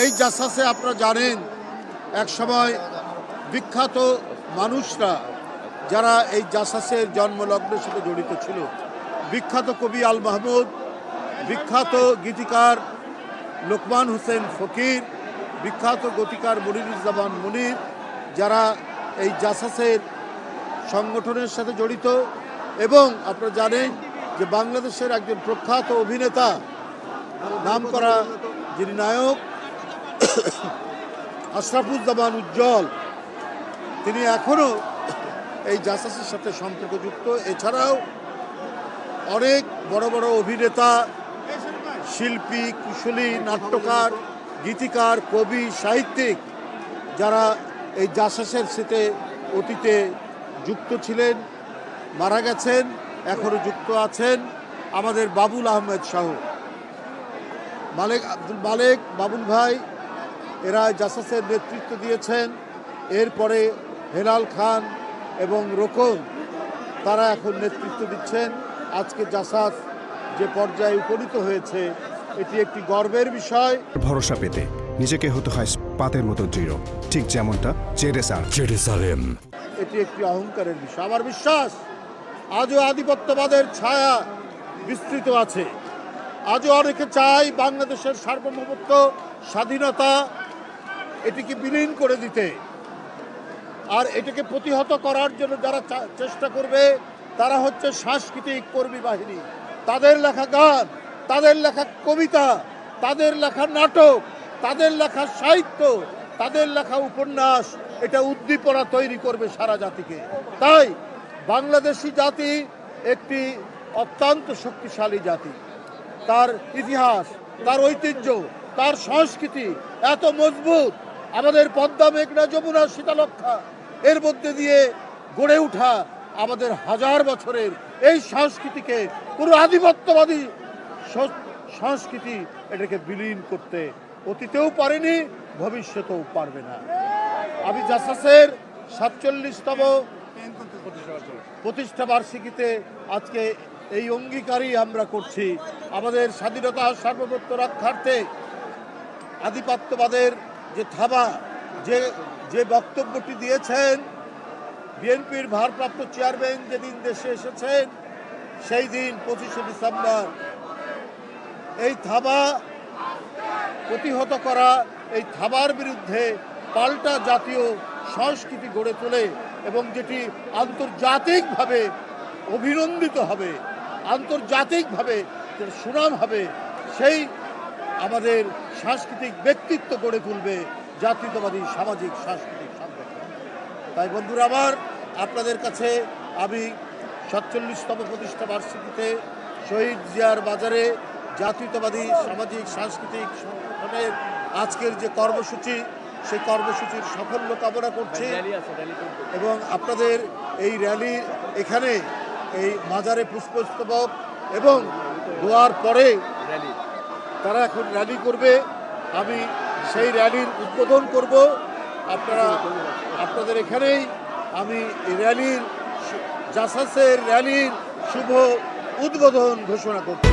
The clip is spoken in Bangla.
এই জাসাসে আপনারা জানেন এক সময় বিখ্যাত মানুষরা যারা এই জাসাসের জন্মলগ্নের সাথে জড়িত ছিল, বিখ্যাত কবি আল মাহমুদ, বিখ্যাত গীতিকার লোকমান হোসেন ফকির, বিখ্যাত গীতিকার মনিরুজ্জামান মনির, যারা এই জাসাসের সংগঠনের সাথে জড়িত। এবং আপনারা জানেন যে বাংলাদেশের একজন প্রখ্যাত অভিনেতা, নামকরা যিনি নায়ক আশরাফুজ্জামান উজ্জ্বল, তিনি এখনও এই জাসাসের সাথে সম্পর্কযুক্ত। এছাড়াও অনেক বড় বড় অভিনেতা, শিল্পী, কুশলী, নাট্যকার, গীতিকার, কবি, সাহিত্যিক যারা এই জাসাসের সাথে অতীতে যুক্ত ছিলেন, মারা গেছেন, এখনও যুক্ত আছেন। আমাদের বাবুল আহমেদ শাহ, মালেক আব্দুল মালেক, বাবুল ভাই, এরা জাসাসের নেতৃত্ব দিয়েছেন। এরপরে হেলাল খান এবং রোকন, তারা এখন নেতৃত্ব দিচ্ছেন। আজকে জাসাস যে পর্যায়ে উপনীত হয়েছে, এটি একটি গর্বের বিষয়। ভরসা পেতে নিজেকে হতে হয় পাতের মতো দৃঢ়, ঠিক যেমনটা জেরুসালেম। এটি একটি অহংকারের বিষয়। আমার বিশ্বাস আজও আধিপত্যবাদের ছায়া বিস্তৃত আছে। আজও অনেকে চায় বাংলাদেশের সার্বভৌমত্ব, স্বাধীনতা এটিকে বিলীন করে দিতে। আর এটাকে প্রতিহত করার জন্য যারা চেষ্টা করবে, তারা হচ্ছে সাংস্কৃতিক কর্মী বাহিনী। তাদের লেখা গান, তাদের লেখা কবিতা, তাদের লেখা নাটক, তাদের লেখা সাহিত্য, তাদের লেখা উপন্যাস, এটা উদ্দীপনা তৈরি করবে সারা জাতিকে। তাই বাংলাদেশি জাতি একটি অত্যন্ত শক্তিশালী জাতি। তার ইতিহাস, তার ঐতিহ্য, তার সংস্কৃতি এত মজবুত। আমাদের পদ্মা, মেঘনা, যমুনা, শীতলক্ষা, এর মধ্যে দিয়ে গড়ে ওঠা আমাদের হাজার বছরের এই সংস্কৃতিকে পুরো আধিপত্যবাদী সংস্কৃতি এটাকে বিলীন করতে অতীতেও পারেনি, ভবিষ্যতেও পারবে না। আমি জাসাসের 47তম প্রতিষ্ঠা বার্ষিকীতে আজকে এই অঙ্গীকারই আমরা করছি। আমাদের স্বাধীনতা সার্বভৌমত্ব রক্ষার্থে আধিপত্যবাদের যে থাবা, যে বক্তব্যটি দিয়েছেন বিএনপির ভারপ্রাপ্ত চেয়ারম্যান যেদিন দেশে এসেছেন, সেই দিন 25শে ডিসেম্বর, এই থাবা প্রতিহত করা, এই থাবার বিরুদ্ধে পাল্টা জাতীয় সংস্কৃতি গড়ে তোলে এবং যেটি আন্তর্জাতিকভাবে অভিনন্দিত হবে, আন্তর্জাতিকভাবে সুনাম হবে, সেই আমাদের সাংস্কৃতিক ব্যক্তিত্ব গড়ে তুলবে জাতীয়তাবাদী সামাজিক সাংস্কৃতিক সংগঠন। তাই বন্ধুরা আমার, আপনাদের কাছে আমি 47তম প্রতিষ্ঠা বার্ষিকীতে শহীদ জিয়ার বাজারে জাতীয়তাবাদী সামাজিক সাংস্কৃতিক সংগঠনের আজকের যে কর্মসূচি, সেই কর্মসূচির সাফল্য কামনা করছি। এবং আপনাদের এই র্যালি, এখানে এই মাজারে পুষ্পস্তবক এবং দোয়ার পরে তারা এখন র্যালি করবে। আমি সেই র্যালির উদ্বোধন করব। আপনাদের এখানেই আমি র্যালির, জাসাসের র্যালির শুভ উদ্বোধন ঘোষণা করব।